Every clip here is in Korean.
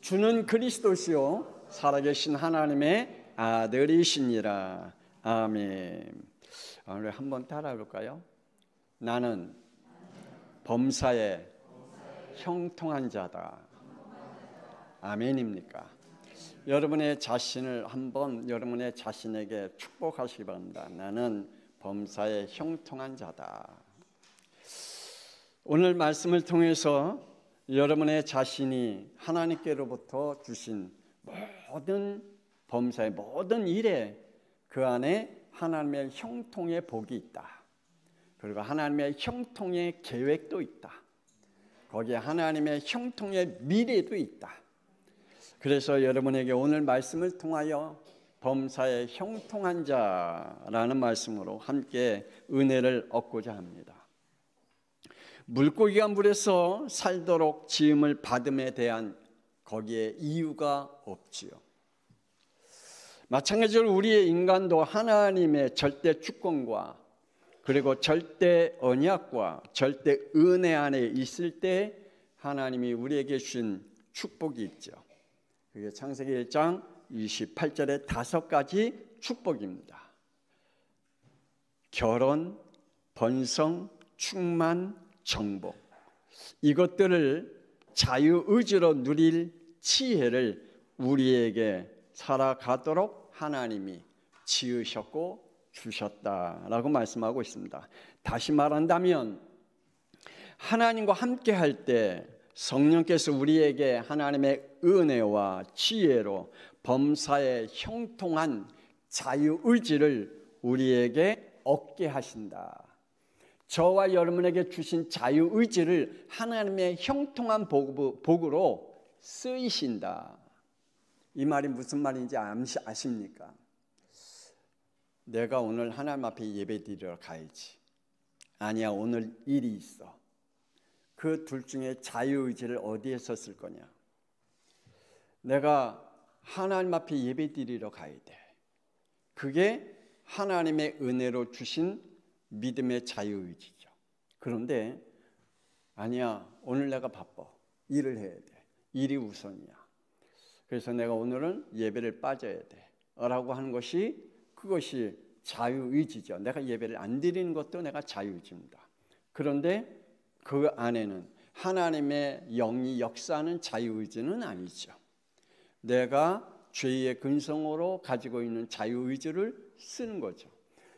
주는 그리스도시요 살아계신 하나님의 아들이시니라. 아멘. 오늘 한번 따라해볼까요? 나는 범사에 형통한 자다. 아멘입니까? 여러분의 자신을 한번 여러분의 자신에게 축복하시기 바랍니다. 나는 범사에 형통한 자다. 오늘 말씀을 통해서 여러분의 자신이 하나님께로부터 주신 모든 범사의 모든 일에 그 안에 하나님의 형통의 복이 있다. 그리고 하나님의 형통의 계획도 있다. 거기에 하나님의 형통의 미래도 있다. 그래서 여러분에게 오늘 말씀을 통하여 범사에 형통한 자라는 말씀으로 함께 은혜를 얻고자 합니다. 물고기가 물에서 살도록 지음을 받음에 대한 거기에 이유가 없지요. 마찬가지로 우리의 인간도 하나님의 절대 주권과 그리고 절대 언약과 절대 은혜 안에 있을 때 하나님이 우리에게 주신 축복이 있죠. 그게 창세기 1장 28절의 5가지 축복입니다. 결혼, 번성, 충만, 정복. 이것들을 자유의지로 누릴 지혜를 우리에게 살아가도록 하나님이 지으셨고 주셨다라고 말씀하고 있습니다. 다시 말한다면 하나님과 함께 할 때 성령께서 우리에게 하나님의 은혜와 지혜로 범사에 형통한 자유의지를 우리에게 얻게 하신다. 저와 여러분에게 주신 자유의지를 하나님의 형통한 복으로 쓰이신다. 이 말이 무슨 말인지 아십니까? 내가 오늘 하나님 앞에 예배 드리러 가야지. 아니야, 오늘 일이 있어. 그 둘 중에 자유의지를 어디에서 쓸 거냐? 내가 하나님 앞에 예배 드리러 가야 돼. 그게 하나님의 은혜로 주신 믿음의 자유의지죠. 그런데 아니야, 오늘 내가 바빠. 일을 해야 돼. 일이 우선이야. 그래서 내가 오늘은 예배를 빠져야 돼. 라고 하는 것이 그것이 자유의지죠. 내가 예배를 안 드리는 것도 내가 자유의지입니다. 그런데 그 안에는 하나님의 영이 역사하는 자유의지는 아니죠. 내가 죄의 근성으로 가지고 있는 자유의지를 쓰는 거죠.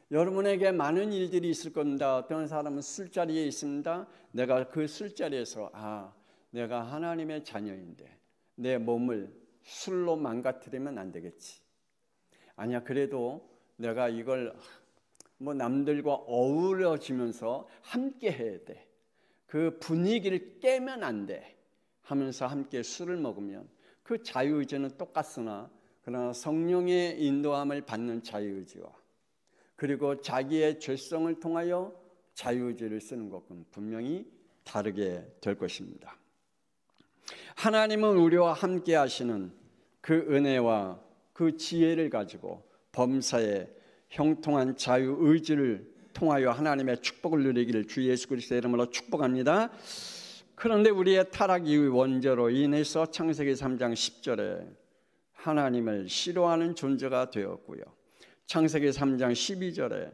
여러분에게 많은 일들이 있을 겁니다. 어떤 사람은 술자리에 있습니다. 내가 그 술자리에서 내가 하나님의 자녀인데 내 몸을 술로 망가뜨리면 안 되겠지. 아니야, 그래도 내가 이걸 남들과 어우러지면서 함께 해야 돼. 그 분위기를 깨면 안 돼 하면서 함께 술을 먹으면 그 자유의지는 똑같으나 그러나 성령의 인도함을 받는 자유의지와 그리고 자기의 죄성을 통하여 자유의지를 쓰는 것은 분명히 다르게 될 것입니다. 하나님은 우리와 함께 하시는 그 은혜와 그 지혜를 가지고 범사에 형통한 자유의지를 통하여 하나님의 축복을 누리기를 주 예수 그리스도의 이름으로 축복합니다. 그런데 우리의 타락 이후 원죄로 인해서 창세기 3장 10절에 하나님을 싫어하는 존재가 되었고요. 창세기 3장 12절에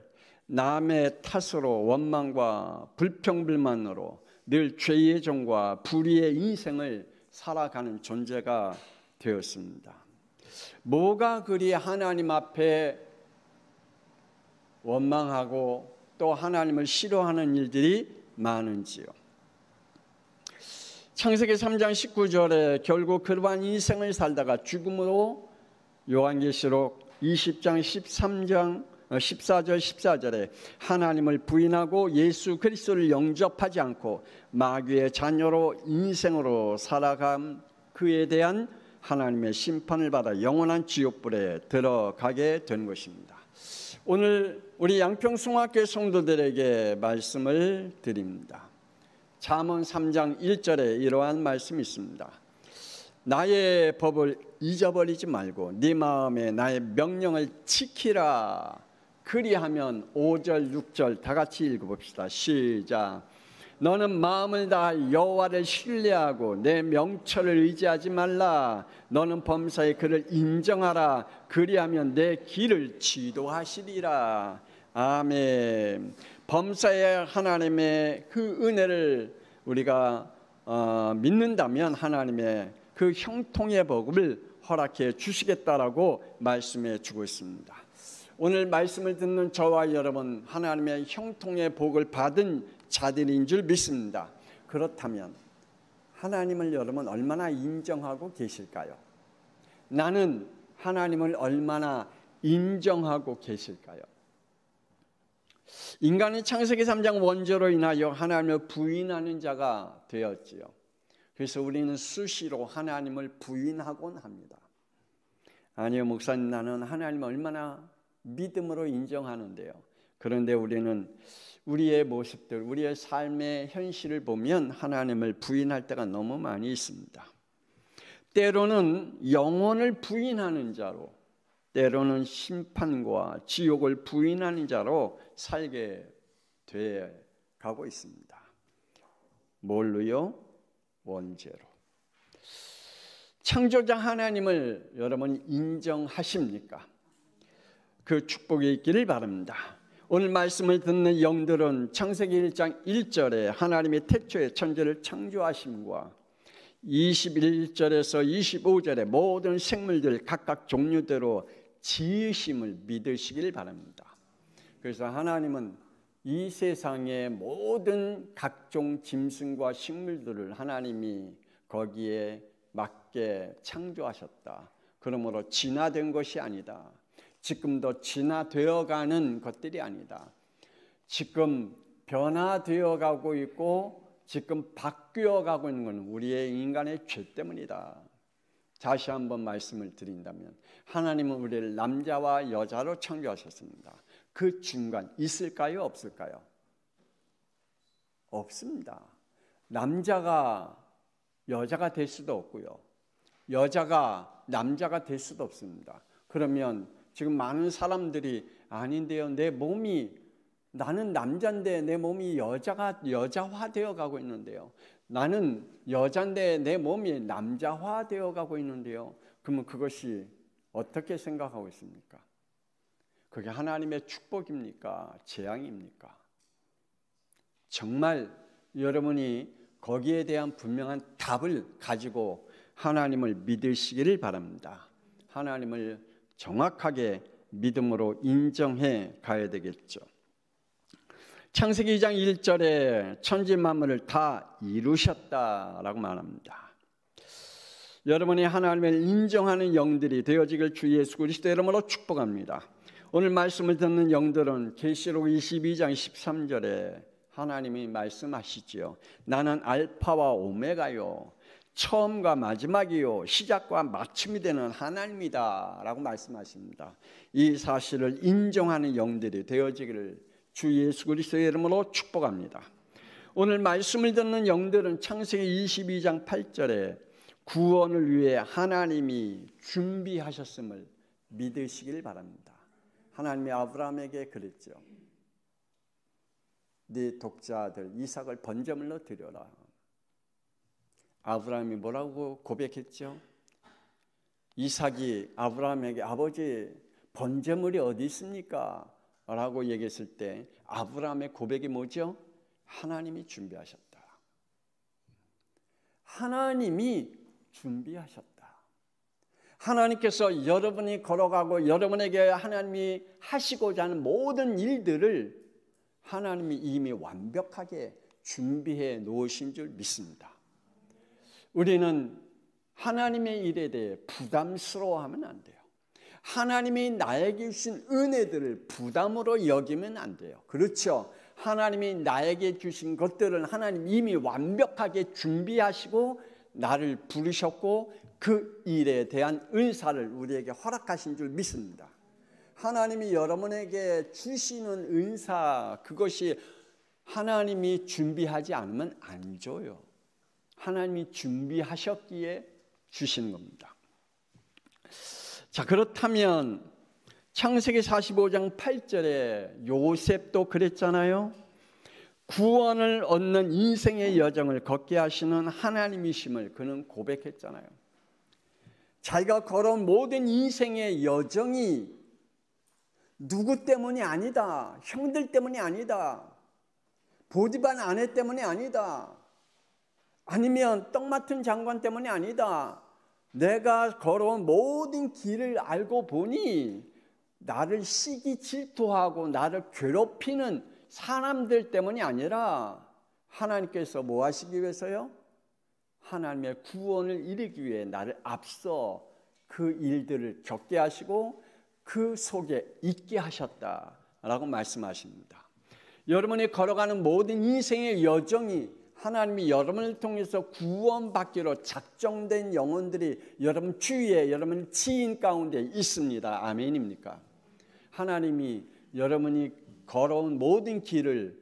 남의 탓으로 원망과 불평불만으로 늘 죄의 종과 불의의 인생을 살아가는 존재가 되었습니다. 뭐가 그리 하나님 앞에 원망하고 또 하나님을 싫어하는 일들이 많은지요. 창세기 3장 19절에 결국 그러한 인생을 살다가 죽음으로 요한계시록 20장 14절 14절에 하나님을 부인하고 예수 그리스도를 영접하지 않고 마귀의 자녀로 인생으로 살아간 그에 대한 하나님의 심판을 받아 영원한 지옥불에 들어가게 된 것입니다. 오늘 우리 양평송학교 성도들에게 말씀을 드립니다. 잠언 3장 1절에 이러한 말씀이 있습니다. 나의 법을 잊어버리지 말고 네 마음에 나의 명령을 지키라. 그리하면 5절 6절 다 같이 읽어봅시다. 시작. 너는 마음을 다하 여호와를 신뢰하고 내 명철을 의지하지 말라. 너는 범사에 그를 인정하라. 그리하면 내 길을 지도하시리라. 아멘. 범사에 하나님의 그 은혜를 우리가 믿는다면 하나님의 그 형통의 복을 허락해 주시겠다라고 말씀해 주고 있습니다. 오늘 말씀을 듣는 저와 여러분, 하나님의 형통의 복을 받은 자들인 줄 믿습니다. 그렇다면 하나님을 여러분 얼마나 인정하고 계실까요? 나는 하나님을 얼마나 인정하고 계실까요? 인간은 창세기 3장 원죄로 인하여 하나님을 부인하는 자가 되었지요. 그래서 우리는 수시로 하나님을 부인하곤 합니다. 아니요, 목사님, 나는 하나님을 얼마나 믿음으로 인정하는데요. 그런데 우리는 우리의 모습들, 우리의 삶의 현실을 보면 하나님을 부인할 때가 너무 많이 있습니다. 때로는 영혼을 부인하는 자로, 때로는 심판과 지옥을 부인하는 자로 살게 돼 가고 있습니다. 뭘로요? 원죄로. 창조자 하나님을 여러분 인정하십니까? 그 축복이 있기를 바랍니다. 오늘 말씀을 듣는 영들은 창세기 1장 1절에 하나님의 태초에 천지를 창조하심과 21절에서 25절에 모든 생물들 각각 종류대로 지으심을 믿으시길 바랍니다. 그래서 하나님은 이 세상의 모든 각종 짐승과 식물들을 하나님이 거기에 맞게 창조하셨다. 그러므로 진화된 것이 아니다. 지금도 진화되어가는 것들이 아니다. 지금 변화되어가고 있고 지금 바뀌어가고 있는 것은 우리의 인간의 죄 때문이다. 다시 한번 말씀을 드린다면 하나님은 우리를 남자와 여자로 창조하셨습니다. 그 중간 있을까요? 없을까요? 없습니다. 남자가 여자가 될 수도 없고요. 여자가 남자가 될 수도 없습니다. 그러면 지금 많은 사람들이 아닌데요, 내 몸이, 나는 남자인데 내 몸이 여자화되어 가고 있는데요, 나는 여자인데 내 몸이 남자화되어 가고 있는데요, 그러면 그것이 어떻게 생각하고 있습니까? 그게 하나님의 축복입니까? 재앙입니까? 정말 여러분이 거기에 대한 분명한 답을 가지고 하나님을 믿으시기를 바랍니다. 하나님을 정확하게 믿음으로 인정해 가야 되겠죠. 창세기 2장 1절에 천지 만물을 다 이루셨다라고 말합니다. 여러분이 하나님을 인정하는 영들이 되어지길 주 예수 그리스도 이름으로 축복합니다. 오늘 말씀을 듣는 영들은 계시록 22장 13절에 하나님이 말씀하시지요. 나는 알파와 오메가요, 처음과 마지막이요, 시작과 마침이 되는 하나님이다 라고 말씀하십니다. 이 사실을 인정하는 영들이 되어지기를 주 예수 그리스도의 이름으로 축복합니다. 오늘 말씀을 듣는 영들은 창세기 22장 8절에 구원을 위해 하나님이 준비하셨음을 믿으시길 바랍니다. 하나님이 아브라함에게 그랬죠. 네 독자들 이삭을 번제물로 드려라. 아브라함이 뭐라고 고백했죠? 이삭이 아브라함에게 아버지 번제물이 어디 있습니까? 라고 얘기했을 때 아브라함의 고백이 뭐죠? 하나님이 준비하셨다. 하나님이 준비하셨다. 하나님께서 여러분이 걸어가고 여러분에게 하나님이 하시고자 하는 모든 일들을 하나님이 이미 완벽하게 준비해 놓으신 줄 믿습니다. 우리는 하나님의 일에 대해 부담스러워하면 안 돼요. 하나님이 나에게 주신 은혜들을 부담으로 여기면 안 돼요. 그렇죠? 하나님이 나에게 주신 것들을 하나님 이미 완벽하게 준비하시고 나를 부르셨고 그 일에 대한 은사를 우리에게 허락하신 줄 믿습니다. 하나님이 여러분에게 주시는 은사, 그것이 하나님이 준비하지 않으면 안 줘요. 하나님이 준비하셨기에 주시는 겁니다. 자, 그렇다면 창세기 45장 8절에 요셉도 그랬잖아요. 구원을 얻는 인생의 여정을 걷게 하시는 하나님이심을 그는 고백했잖아요. 자기가 걸어온 모든 인생의 여정이 누구 때문이 아니다. 형들 때문이 아니다. 보디발 아내 때문이 아니다. 아니면 떡 맡은 장관 때문이 아니다. 내가 걸어온 모든 길을 알고 보니 나를 시기 질투하고 나를 괴롭히는 사람들 때문이 아니라 하나님께서 뭐 하시기 위해서요? 하나님의 구원을 이루기 위해 나를 앞서 그 일들을 겪게 하시고 그 속에 있게 하셨다라고 말씀하십니다. 여러분이 걸어가는 모든 인생의 여정이 하나님이 여러분을 통해서 구원받기로 작정된 영혼들이 여러분 주위에 여러분 지인 가운데 있습니다. 아멘입니까? 하나님이 여러분이 걸어온 모든 길을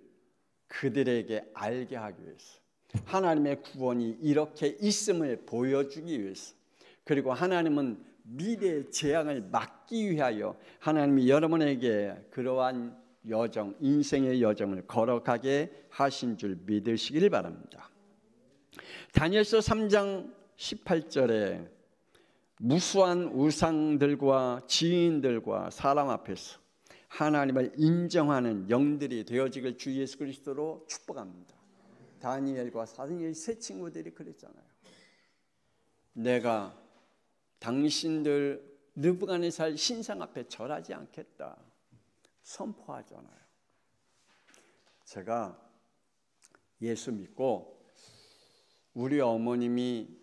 그들에게 알게 하기 위해서, 하나님의 구원이 이렇게 있음을 보여주기 위해서, 그리고 하나님은 미래의 재앙을 막기 위하여 하나님이 여러분에게 그러한 여정, 인생의 여정을 걸어가게 하신 줄 믿으시길 바랍니다. 다니엘서 3장 18절에 무수한 우상들과 지인들과 사람 앞에서 하나님을 인정하는 영들이 되어지길 주 예수 그리스도로 축복합니다. 다니엘과 사도행전 세 친구들이 그랬잖아요. 내가 당신들 느부갓네살 신상 앞에 절하지 않겠다 선포하잖아요. 제가 예수 믿고 우리 어머님이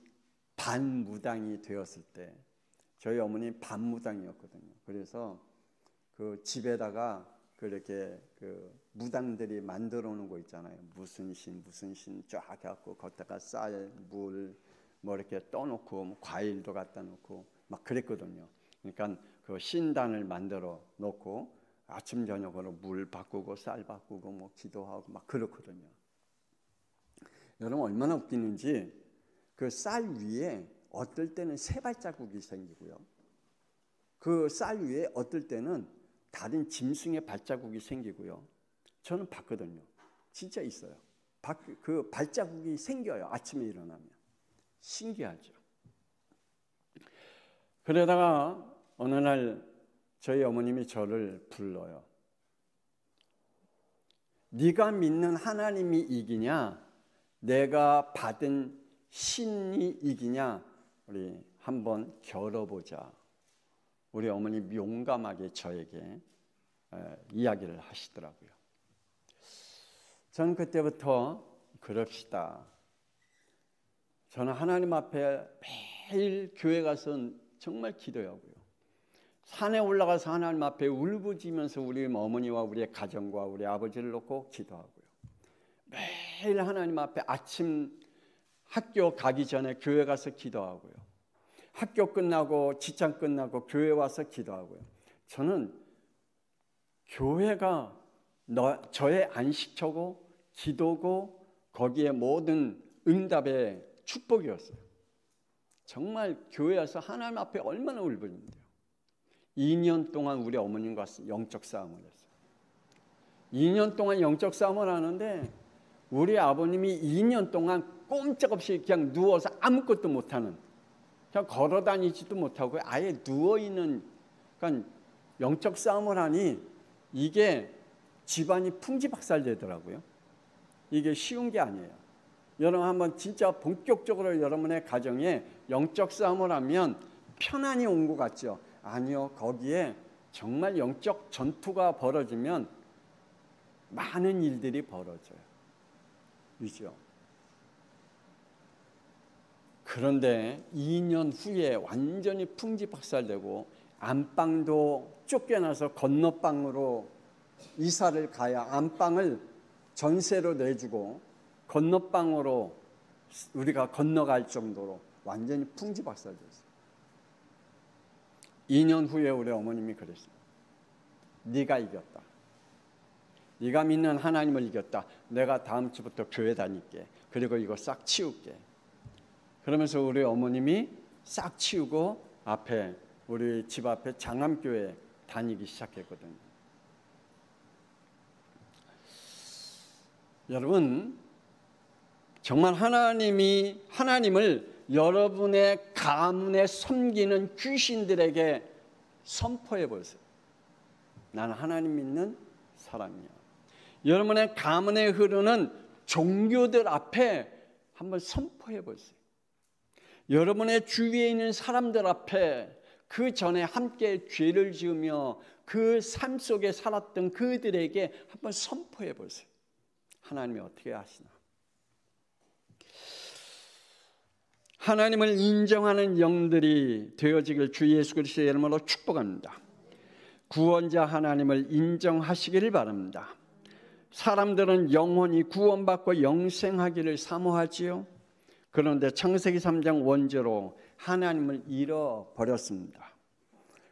반무당이 되었을 때, 저희 어머니 반무당이었거든요. 그래서 그 집에다가 그렇게 그 무당들이 만들어 놓은 거 있잖아요. 무슨 신 쫙 해갖고 걷다가 쌀, 물 뭐 이렇게 떠놓고 뭐 과일도 갖다 놓고 막 그랬거든요. 그러니까 그 신단을 만들어 놓고 아침 저녁으로 물 바꾸고 쌀 바꾸고 뭐 기도하고 막 그렇거든요. 여러분 얼마나 웃기는지 그 쌀 위에 어떨 때는 새 발자국이 생기고요. 그 쌀 위에 어떨 때는 다른 짐승의 발자국이 생기고요. 저는 봤거든요. 진짜 있어요. 그 발자국이 생겨요. 아침에 일어나면. 신기하죠. 그러다가 어느 날 저희 어머님이 저를 불러요. 네가 믿는 하나님이 이기냐, 내가 받은 신이 이기냐, 우리 한번 겨뤄보자. 우리 어머니 용감하게 저에게 이야기를 하시더라고요. 저는 그때부터 그럽시다. 저는 하나님 앞에 매일 교회 가서 정말 기도하고요. 산에 올라가서 하나님 앞에 울부짖으면서 우리 어머니와 우리의 가정과 우리 아버지를 놓고 기도하고요. 매일 하나님 앞에 아침 학교 가기 전에 교회 가서 기도하고요. 학교 끝나고 직장 끝나고 교회 와서 기도하고요. 저는 교회가 저의 안식처고 기도고 거기에 모든 응답의 축복이었어요. 정말 교회 와서 하나님 앞에 얼마나 울부짖는데요. 2년 동안 우리 어머님과 영적 싸움을 했어요. 2년 동안 영적 싸움을 하는데 우리 아버님이 2년 동안 꼼짝없이 그냥 누워서 아무것도 못하는, 그냥 걸어다니지도 못하고 아예 누워있는, 그러니까 영적 싸움을 하니 이게 집안이 풍지박살되더라고요. 이게 쉬운 게 아니에요. 여러분 한번 진짜 본격적으로 여러분의 가정에 영적 싸움을 하면 편안이 온 것 같죠? 아니요. 거기에 정말 영적 전투가 벌어지면 많은 일들이 벌어져요. 그죠? 그런데 2년 후에 완전히 풍지박살되고 안방도 쫓겨나서 건너방으로 이사를 가야 안방을 전세로 내주고 건너방으로 우리가 건너갈 정도로 완전히 풍지박살됐어요. 2년 후에 우리 어머님이 그랬어요. 네가 이겼다. 네가 믿는 하나님을 이겼다. 내가 다음 주부터 교회 다닐게. 그리고 이거 싹 치울게. 그러면서 우리 어머님이 싹 치우고 앞에 우리 집 앞에 장암교회 다니기 시작했거든요. 여러분, 정말 하나님을 여러분의 가문에 섬기는 귀신들에게 선포해 보세요. 나는 하나님 믿는 사람이야. 여러분의 가문에 흐르는 종교들 앞에 한번 선포해 보세요. 여러분의 주위에 있는 사람들 앞에 그 전에 함께 죄를 지으며 그 삶 속에 살았던 그들에게 한번 선포해 보세요. 하나님이 어떻게 하시나? 하나님을 인정하는 영들이 되어지길 주 예수 그리스도의 이름으로 축복합니다. 구원자 하나님을 인정하시기를 바랍니다. 사람들은 영원히 구원받고 영생하기를 사모하지요. 그런데 창세기 3장 원죄로 하나님을 잃어버렸습니다.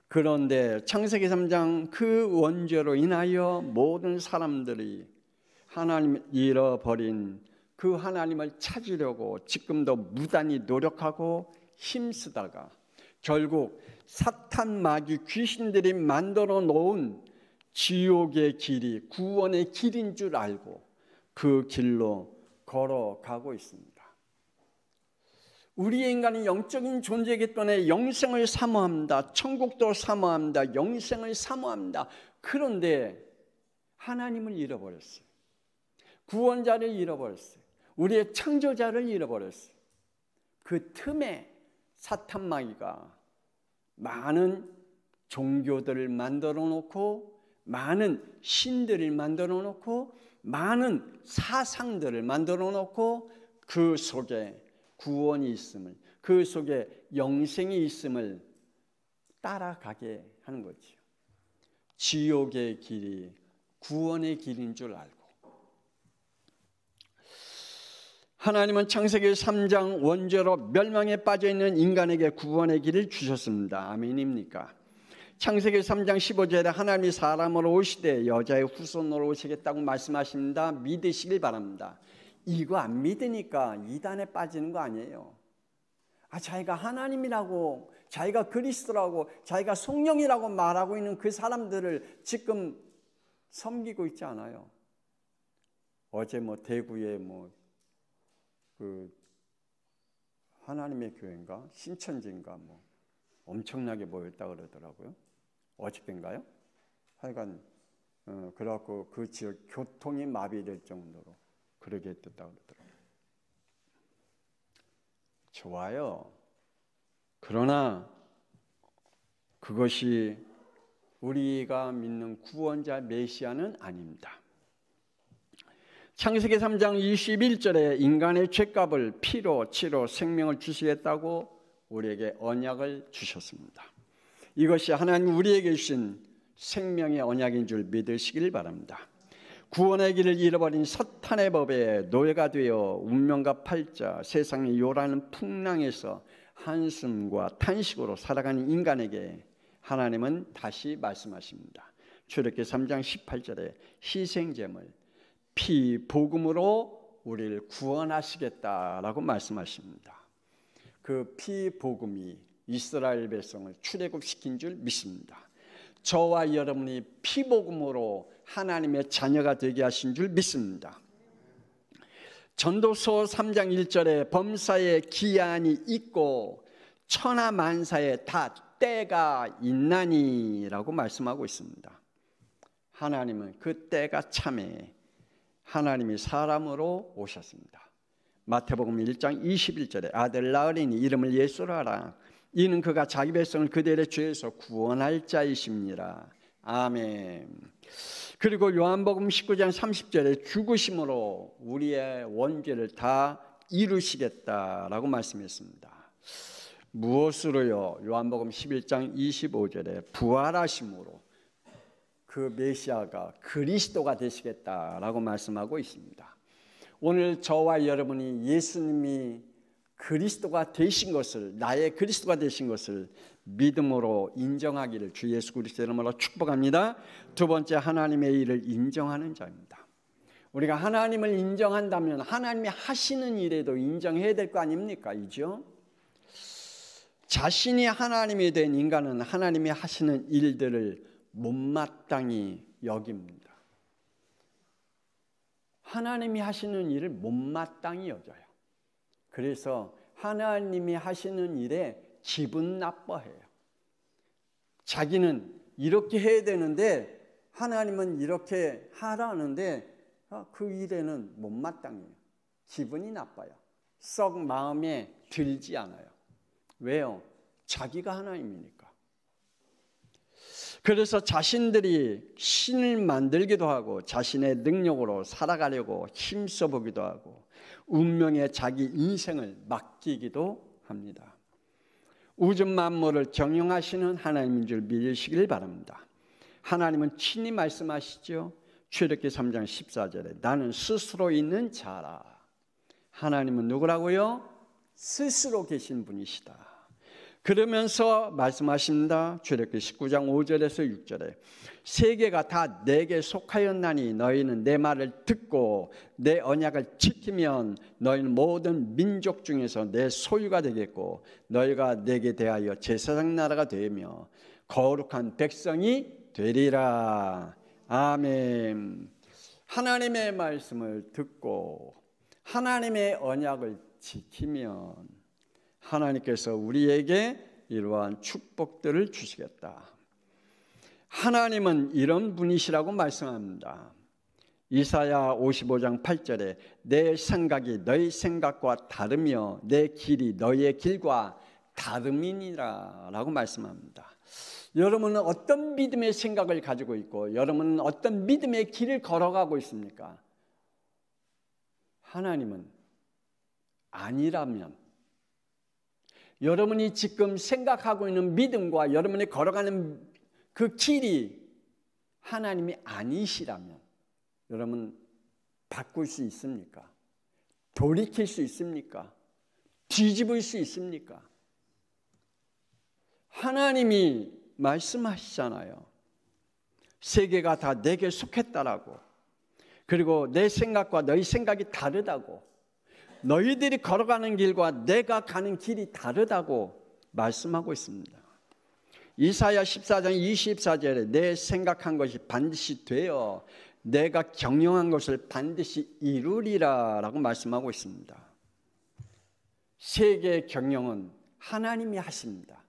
그런데 창세기 3장 그 원죄로 인하여 모든 사람들이 하나님을 잃어버린 그 하나님을 찾으려고 지금도 무단히 노력하고 힘쓰다가 결국 사탄 마귀 귀신들이 만들어 놓은 지옥의 길이 구원의 길인 줄 알고 그 길로 걸어가고 있습니다. 우리의 인간은 영적인 존재이기 때문에 영생을 사모합니다. 천국도 사모합니다. 영생을 사모합니다. 그런데 하나님을 잃어버렸어요. 구원자를 잃어버렸어요. 우리의 창조자를 잃어버렸어요. 그 틈에 사탄 마귀가 많은 종교들을 만들어 놓고 많은 신들을 만들어 놓고 많은 사상들을 만들어 놓고 그 속에 구원이 있음을, 그 속에 영생이 있음을 따라가게 하는 거지요. 지옥의 길이 구원의 길인 줄 알고. 하나님은 창세기 3장 원죄로 멸망에 빠져있는 인간에게 구원의 길을 주셨습니다. 아멘입니까? 창세기 3장 15절에 하나님이 사람으로 오시되 여자의 후손으로 오시겠다고 말씀하십니다. 믿으시길 바랍니다. 이거 안 믿으니까 이단에 빠지는 거 아니에요. 자기가 하나님이라고, 자기가 그리스도라고, 자기가 성령이라고 말하고 있는 그 사람들을 지금 섬기고 있지 않아요. 어제 대구에 그 하나님의 교회인가 신천지인가 엄청나게 모였다 그러더라고요. 어저께인가요? 하여간 그래갖고 그 지역 교통이 마비될 정도로 그러게 했다 그러더라고요. 좋아요. 그러나 그것이 우리가 믿는 구원자 메시아는 아닙니다. 창세기 3장 21절에 인간의 죄값을 피로 치러 생명을 주시겠다고 우리에게 언약을 주셨습니다. 이것이 하나님 우리에게 주신 생명의 언약인 줄 믿으시길 바랍니다. 구원의 길을 잃어버린 사탄의 법에 노예가 되어 운명과 팔자 세상의 요란한 풍랑에서 한숨과 탄식으로 살아가는 인간에게 하나님은 다시 말씀하십니다. 출애굽기 3장 18절에 희생제물 피 복음으로 우리를 구원하시겠다라고 말씀하십니다. 그 피 복음이 이스라엘 백성을 출애굽시킨 줄 믿습니다. 저와 여러분이 피 복음으로 하나님의 자녀가 되게 하신 줄 믿습니다. 전도서 3장 1절에 범사에 기한이 있고 천하만사에 다 때가 있나니라고 말씀하고 있습니다. 하나님은 그 때가 참에 하나님이 사람으로 오셨습니다. 마태복음 1장 21절에 아들 낳으리니 이름을 예수로 하라. 이는 그가 자기 백성을 그들의 죄에서 구원할 자이십니다. 아멘. 그리고 요한복음 19장 30절에 죽으심으로 우리의 원죄를 다 이루시겠다라고 말씀했습니다. 무엇으로요? 요한복음 11장 25절에 부활하심으로 그 메시아가 그리스도가 되시겠다라고 말씀하고 있습니다. 오늘 저와 여러분이 예수님이 그리스도가 되신 것을, 나의 그리스도가 되신 것을 믿음으로 인정하기를 주 예수 그리스도의 이름으로 축복합니다. 두 번째, 하나님의 일을 인정하는 자입니다. 우리가 하나님을 인정한다면 하나님이 하시는 일에도 인정해야 될 거 아닙니까? 이죠? 자신이 하나님이 된 인간은 하나님이 하시는 일들을 못마땅히 여깁니다. 하나님이 하시는 일을 못마땅히 여겨요. 그래서 하나님이 하시는 일에 기분 나빠해요. 자기는 이렇게 해야 되는데 하나님은 이렇게 하라는데 그 일에는 못마땅해요. 기분이 나빠요. 썩 마음에 들지 않아요. 왜요? 자기가 하나님이니까. 그래서 자신들이 신을 만들기도 하고 자신의 능력으로 살아가려고 힘써보기도 하고 운명에 자기 인생을 맡기기도 합니다. 우주 만물을 경영하시는 하나님인 줄 믿으시길 바랍니다. 하나님은 친히 말씀하시죠. 출애굽기 3장 14절에 나는 스스로 있는 자라. 하나님은 누구라고요? 스스로 계신 분이시다. 그러면서 말씀하십니다. 출애굽기 19장 5절에서 6절에 세계가 다 내게 속하였나니 너희는 내 말을 듣고 내 언약을 지키면 너희는 모든 민족 중에서 내 소유가 되겠고 너희가 내게 대하여 제사장 나라가 되며 거룩한 백성이 되리라. 아멘. 하나님의 말씀을 듣고 하나님의 언약을 지키면 하나님께서 우리에게 이러한 축복들을 주시겠다. 하나님은 이런 분이시라고 말씀합니다. 이사야 55장 8절에 내 생각이 너희 생각과 다르며 내 길이 너희의 길과 다름이니라 라고 말씀합니다. 여러분은 어떤 믿음의 생각을 가지고 있고 여러분은 어떤 믿음의 길을 걸어가고 있습니까? 하나님은 아니라면 여러분이 지금 생각하고 있는 믿음과 여러분이 걸어가는 그 길이 하나님이 아니시라면 여러분 바꿀 수 있습니까? 돌이킬 수 있습니까? 뒤집을 수 있습니까? 하나님이 말씀하시잖아요. 세계가 다 내게 속했다라고. 그리고 내 생각과 너희 생각이 다르다고. 너희들이 걸어가는 길과 내가 가는 길이 다르다고 말씀하고 있습니다. 이사야 14장 24절에 내 생각한 것이 반드시 되어 내가 경영한 것을 반드시 이루리라 라고 말씀하고 있습니다. 세계 경영은 하나님이 하십니다.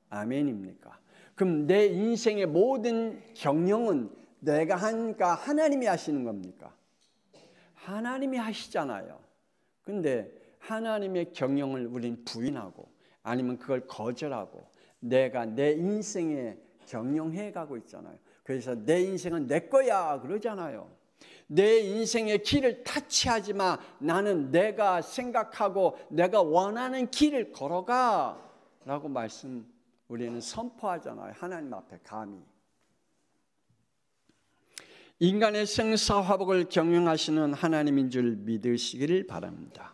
아멘입니까? 그럼 내 인생의 모든 경영은 내가 하니까 하나님이 하시는 겁니까? 하나님이 하시잖아요. 근데 하나님의 경영을 우린 부인하고 아니면 그걸 거절하고 내가 내 인생에 경영해 가고 있잖아요. 그래서 내 인생은 내 거야 그러잖아요. 내 인생의 길을 타치하지 마. 나는 내가 생각하고 내가 원하는 길을 걸어가 라고 우리는 선포하잖아요. 하나님 앞에 감히. 인간의 생사화복을 경영하시는 하나님인 줄 믿으시기를 바랍니다.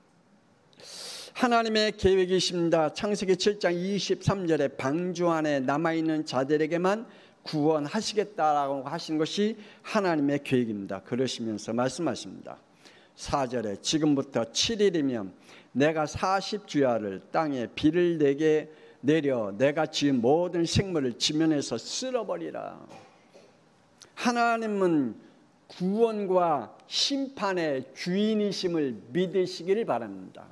하나님의 계획이십니다. 창세기 7장 23절에 방주 안에 남아있는 자들에게만 구원하시겠다라고 하신 것이 하나님의 계획입니다. 그러시면서 말씀하십니다. 4절에 지금부터 7일이면 내가 40주야를 땅에 비를 내게 내려 내가 지은 모든 생물을 지면에서 쓸어버리라. 하나님은 구원과 심판의 주인이심을 믿으시기를 바랍니다.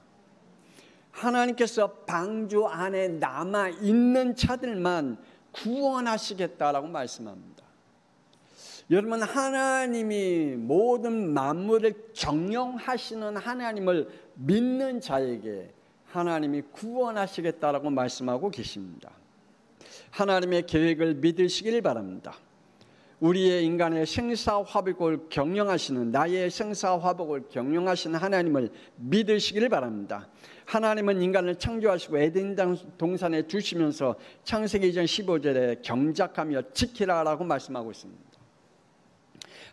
하나님께서 방주 안에 남아있는 자들만 구원하시겠다라고 말씀합니다. 여러분, 하나님이 모든 만물을 경영하시는 하나님을 믿는 자에게 하나님이 구원하시겠다라고 말씀하고 계십니다. 하나님의 계획을 믿으시길 바랍니다. 우리의 인간의 생사화복을 경영하시는 나의 생사화복을 경영하시는 하나님을 믿으시길 바랍니다. 하나님은 인간을 창조하시고 에덴 동산에 두시면서 창세기 2장 15절에 경작하며 지키라라고 말씀하고 있습니다.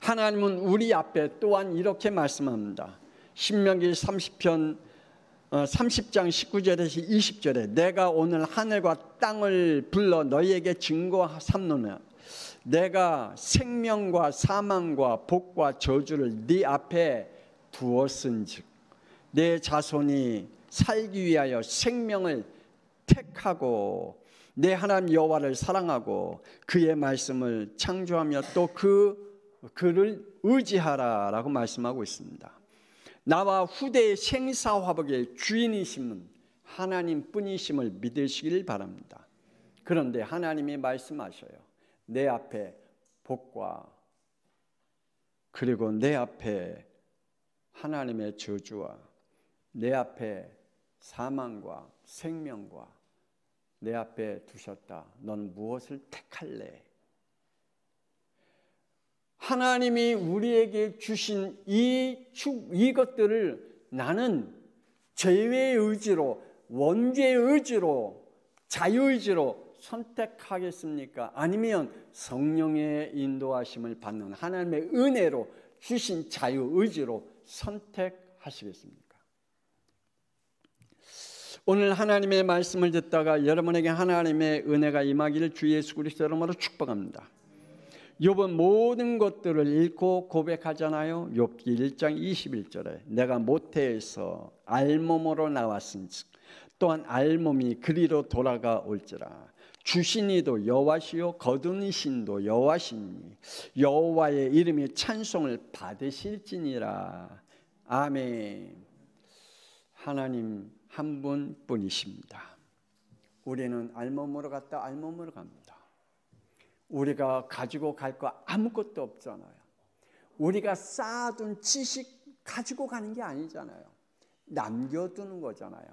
하나님은 우리 앞에 또한 이렇게 말씀합니다. 신명기 30장 19절에서 20절에 내가 오늘 하늘과 땅을 불러 너희에게 증거 삼노니 내가 생명과 사망과 복과 저주를 네 앞에 두었은즉 내 자손이 살기 위하여 생명을 택하고 내 하나님 여호와를 사랑하고 그의 말씀을 창조하며 또 그 그를 의지하라라고 말씀하고 있습니다. 나와 후대의 생사화복의 주인이심은 하나님뿐이심을 믿으시길 바랍니다. 그런데 하나님이 말씀하셔요. 내 앞에 복과 그리고 내 앞에 하나님의 저주와 내 앞에 사망과 생명과 내 앞에 두셨다. 넌 무엇을 택할래? 하나님이 우리에게 주신 이것들을 나는 죄의 의지로, 원죄의 의지로, 자유의지로 선택하겠습니까? 아니면 성령의 인도하심을 받는 하나님의 은혜로 주신 자유의지로 선택하시겠습니까? 오늘 하나님의 말씀을 듣다가 여러분에게 하나님의 은혜가 임하기를 주 예수 그리스도 이름으로 축복합니다. 욥은 모든 것들을 읽고 고백하잖아요. 욥기 1장 21절에 내가 모태에서 알몸으로 나왔은즉 또한 알몸이 그리로 돌아가 올지라. 주신 이도 여호와시요 거둔 이신도 여호와시니 여호와의 이름이 찬송을 받으실지니라. 아멘. 하나님 한 분뿐이십니다. 우리는 알몸으로 갔다 알몸으로 갑니다. 우리가 가지고 갈 거 아무것도 없잖아요. 우리가 쌓아둔 지식 가지고 가는 게 아니잖아요. 남겨두는 거잖아요.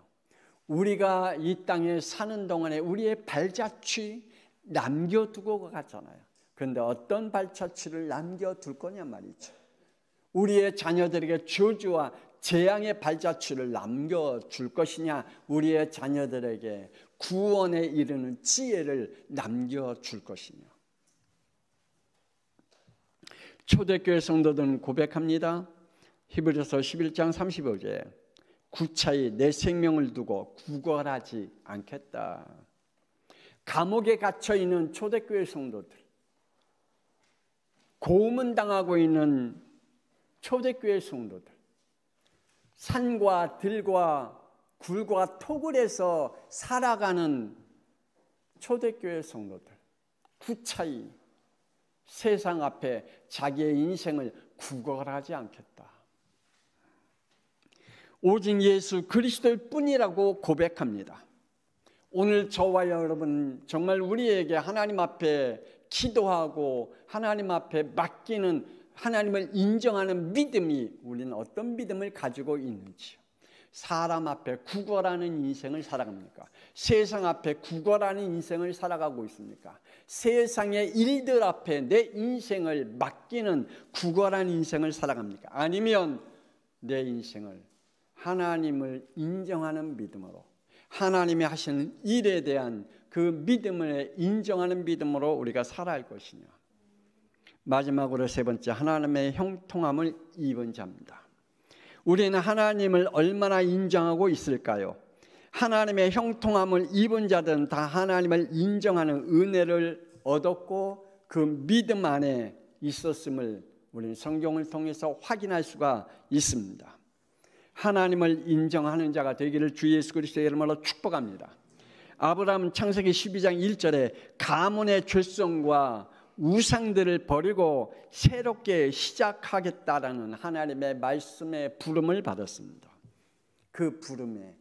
우리가 이 땅에 사는 동안에 우리의 발자취 남겨두고 갔잖아요. 그런데 어떤 발자취를 남겨둘 거냐 말이죠. 우리의 자녀들에게 저주와 재앙의 발자취를 남겨줄 것이냐, 우리의 자녀들에게 구원에 이르는 지혜를 남겨줄 것이냐. 초대교회 성도들은 고백합니다. 히브리서 11장 35절에 구차히 내 생명을 두고 구걸하지 않겠다. 감옥에 갇혀있는 초대교회 성도들, 고문당하고 있는 초대교회 성도들, 산과 들과 굴과 토굴에서 살아가는 초대교회 성도들, 구차히 세상 앞에 자기의 인생을 구걸하지 않겠다. 오직 예수 그리스도일 뿐이라고 고백합니다. 오늘 저와 여러분 정말 우리에게 하나님 앞에 기도하고 하나님 앞에 맡기는, 하나님을 인정하는 믿음이, 우리는 어떤 믿음을 가지고 있는지요. 사람 앞에 구걸하는 인생을 살아갑니까? 세상 앞에 구걸하는 인생을 살아가고 있습니까? 세상의 일들 앞에 내 인생을 맡기는 구걸하는 인생을 살아갑니까? 아니면 내 인생을 하나님을 인정하는 믿음으로, 하나님이 하시는 일에 대한 그 믿음을 인정하는 믿음으로 우리가 살아갈 것이냐. 마지막으로 세 번째, 하나님의 형통함을 입은 자입니다. 우리는 하나님을 얼마나 인정하고 있을까요? 하나님의 형통함을 입은 자들은 다 하나님을 인정하는 은혜를 얻었고 그 믿음 안에 있었음을 우리는 성경을 통해서 확인할 수가 있습니다. 하나님을 인정하는 자가 되기를 주 예수 그리스도의 이름으로 축복합니다. 아브라함은 창세기 12장 1절에 가문의 죄성과 우상들을 버리고 새롭게 시작하겠다라는 하나님의 말씀의 부름을 받았습니다. 그 부름에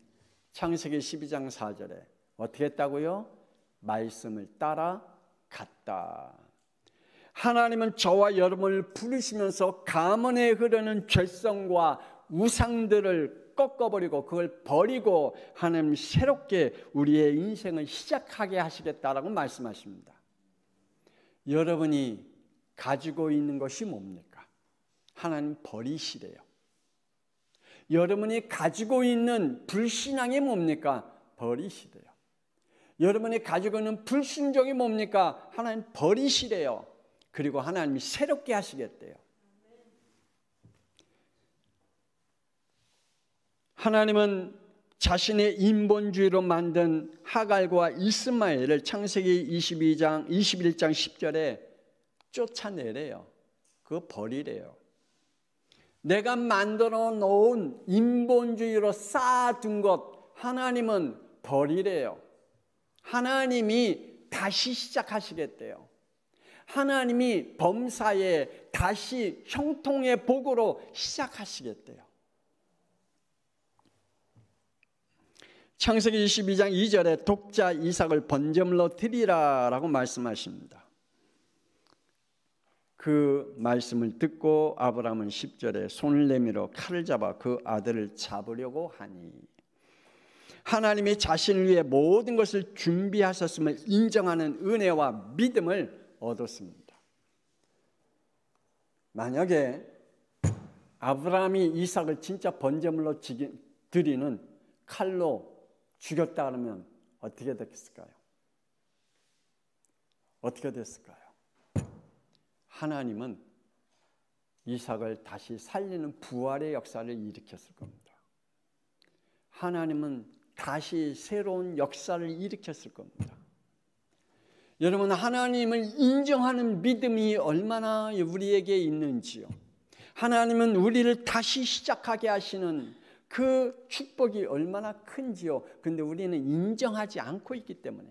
창세기 12장 4절에 어떻게 했다고요? 말씀을 따라갔다. 하나님은 저와 여러분을 부르시면서 가문에 흐르는 죄성과 우상들을 꺾어버리고 그걸 버리고 하나님 새롭게 우리의 인생을 시작하게 하시겠다라고 말씀하십니다. 여러분이 가지고 있는 것이 뭡니까? 하나님 버리시래요. 여러분이 가지고 있는 불신앙이 뭡니까? 버리시래요. 여러분이 가지고 있는 불순종이 뭡니까? 하나님 버리시래요. 그리고 하나님이 새롭게 하시겠대요. 하나님은 자신의 인본주의로 만든 하갈과 이스마엘을 창세기 21장 10절에 쫓아내래요. 그거 버리래요. 내가 만들어 놓은 인본주의로 쌓아둔 것 하나님은 버리래요. 하나님이 다시 시작하시겠대요. 하나님이 범사에 다시 형통의 복으로 시작하시겠대요. 창세기 22장 2절에 독자 이삭을 번제물로 드리라 라고 말씀하십니다. 그 말씀을 듣고 아브라함은 10절에 손을 내밀어 칼을 잡아 그 아들을 잡으려고 하니, 하나님이 자신을 위해 모든 것을 준비하셨음을 인정하는 은혜와 믿음을 얻었습니다. 만약에 아브라함이 이삭을 진짜 번제물로 드리는 칼로 죽였다 그러면 어떻게 됐을까요? 어떻게 됐을까요? 하나님은 이삭을 다시 살리는 부활의 역사를 일으켰을 겁니다. 하나님은 다시 새로운 역사를 일으켰을 겁니다. 여러분, 하나님을 인정하는 믿음이 얼마나 우리에게 있는지요. 하나님은 우리를 다시 시작하게 하시는 그 축복이 얼마나 큰지요. 그런데 우리는 인정하지 않고 있기 때문에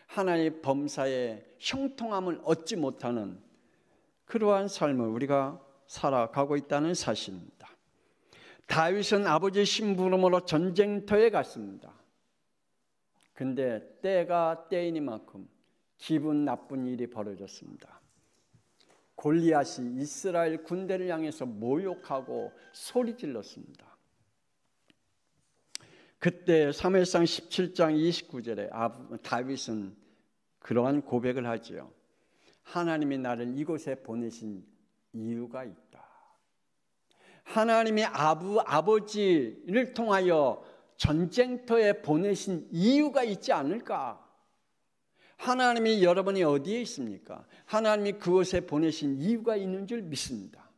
하나님의 범사에 형통함을 얻지 못하는 그러한 삶을 우리가 살아가고 있다는 사실입니다. 다윗은 아버지 심부름으로 전쟁터에 갔습니다. 근데 때가 때이니만큼 기분 나쁜 일이 벌어졌습니다. 골리앗이 이스라엘 군대를 향해서 모욕하고 소리 질렀습니다. 그때 사무엘상 17장 29절에 다윗은 그러한 고백을 하지요. 하나님이 나를 이곳에 보내신 이유가 있다. 하나님이 아버지를 통하여 전쟁터에 보내신 이유가 있지 않을까? 하나님이 여러분이 어디에 있습니까? 하나님이 그곳에 보내신 이유가 있는 줄 믿습니다.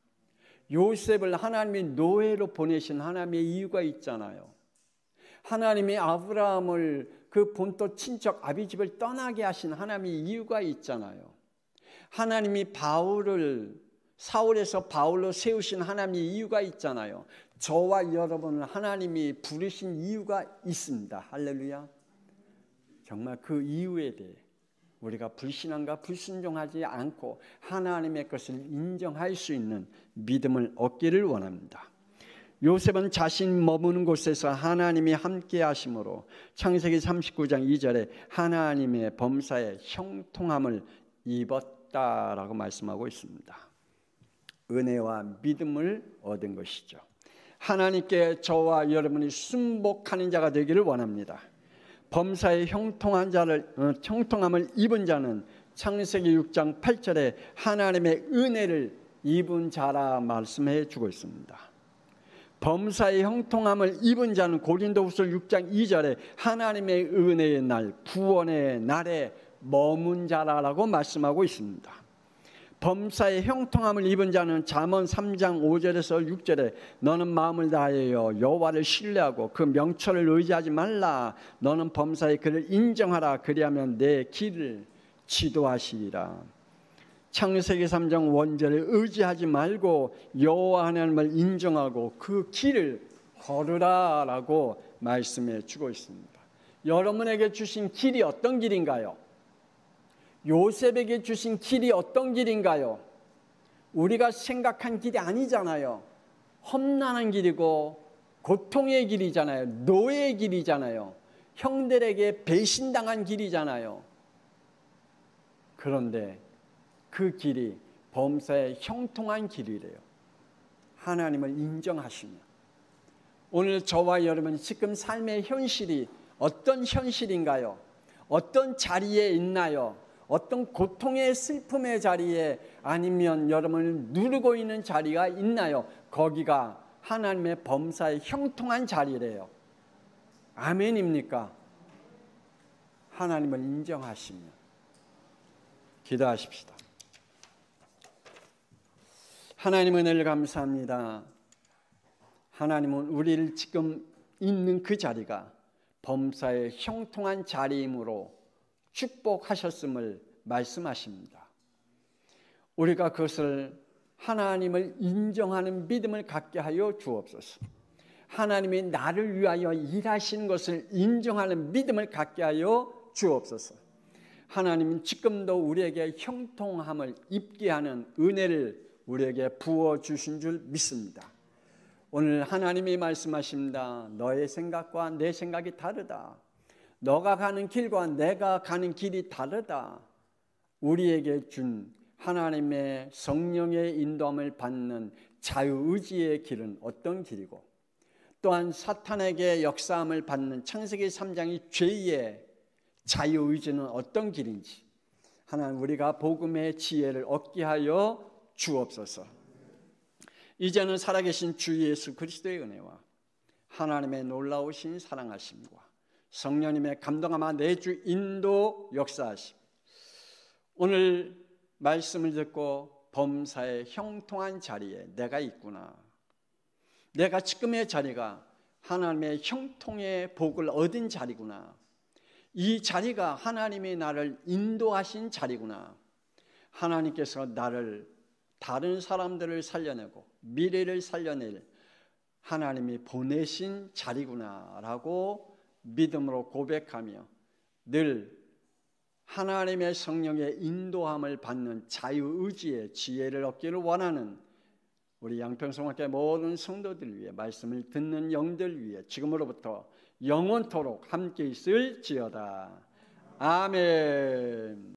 요셉을 하나님이 노예로 보내신 하나님의 이유가 있잖아요. 하나님이 아브라함을 그 본토 친척 아비집을 떠나게 하신 하나님의 이유가 있잖아요. 하나님이 바울을 사울에서 바울로 세우신 하나님의 이유가 있잖아요. 저와 여러분을 하나님이 부르신 이유가 있습니다. 할렐루야. 정말 그 이유에 대해 우리가 불신앙과 불순종하지 않고 하나님의 것을 인정할 수 있는 믿음을 얻기를 원합니다. 요셉은 자신 머무는 곳에서 하나님이 함께 하심으로 창세기 39장 2절에 하나님의 범사에 형통함을 입었다라고 말씀하고 있습니다. 은혜와 믿음을 얻은 것이죠. 하나님께 저와 여러분이 순복하는 자가 되기를 원합니다. 범사에 형통함을 입은 자는 창세기 6장 8절에 하나님의 은혜를 입은 자라 말씀해 주고 있습니다. 범사의 형통함을 입은 자는 고린도후서 6장 2절에 하나님의 은혜의 날, 구원의 날에 머문 자라고 말씀하고 있습니다. 범사의 형통함을 입은 자는 잠언 3장 5절에서 6절에 너는 마음을 다하여 여호와를 신뢰하고 그 명철을 의지하지 말라. 너는 범사의 그를 인정하라. 그리하면 내 길을 지도하시리라. 창세기 3장 원절에 의지하지 말고 여호와 하나님을 인정하고 그 길을 걸으라라고 말씀해 주고 있습니다. 여러분에게 주신 길이 어떤 길인가요? 요셉에게 주신 길이 어떤 길인가요? 우리가 생각한 길이 아니잖아요. 험난한 길이고 고통의 길이잖아요. 노예의 길이잖아요. 형들에게 배신당한 길이잖아요. 그런데 그 길이 범사에 형통한 길이래요. 하나님을 인정하시면. 오늘 저와 여러분 지금 삶의 현실이 어떤 현실인가요? 어떤 자리에 있나요? 어떤 고통의 슬픔의 자리에 아니면 여러분을 누르고 있는 자리가 있나요? 거기가 하나님의 범사에 형통한 자리래요. 아멘입니까? 하나님을 인정하시면. 기도하십시다. 하나님 은혜를 감사합니다. 하나님은 우리를 지금 있는 그 자리가 범사의 형통한 자리이므로 축복하셨음을 말씀하십니다. 우리가 그것을 하나님을 인정하는 믿음을 갖게 하여 주옵소서. 하나님이 나를 위하여 일하시는 것을 인정하는 믿음을 갖게 하여 주옵소서. 하나님은 지금도 우리에게 형통함을 입게 하는 은혜를 우리에게 부어주신 줄 믿습니다. 오늘 하나님이 말씀하십니다. 너의 생각과 내 생각이 다르다. 너가 가는 길과 내가 가는 길이 다르다. 우리에게 준 하나님의 성령의 인도함을 받는 자유의지의 길은 어떤 길이고, 또한 사탄에게 역사함을 받는 창세기 3장의 죄의 자유의지는 어떤 길인지 하나님 우리가 복음의 지혜를 얻게 하여 주옵소서. 이제는 살아계신 주 예수 그리스도의 은혜와 하나님의 놀라우신 사랑하심과 성령님의 감동하마 내주 인도 역사하심, 오늘 말씀을 듣고 범사의 형통한 자리에 내가 있구나, 내가 지금의 자리가 하나님의 형통의 복을 얻은 자리구나, 이 자리가 하나님이 나를 인도하신 자리구나, 하나님께서 나를 다른 사람들을 살려내고 미래를 살려낼 하나님이 보내신 자리구나 라고 믿음으로 고백하며 늘 하나님의 성령의 인도함을 받는 자유의지의 지혜를 얻기를 원하는 우리 양평성학교 모든 성도들 위해, 말씀을 듣는 영들 위해 지금으로부터 영원토록 함께 있을지어다. 아멘.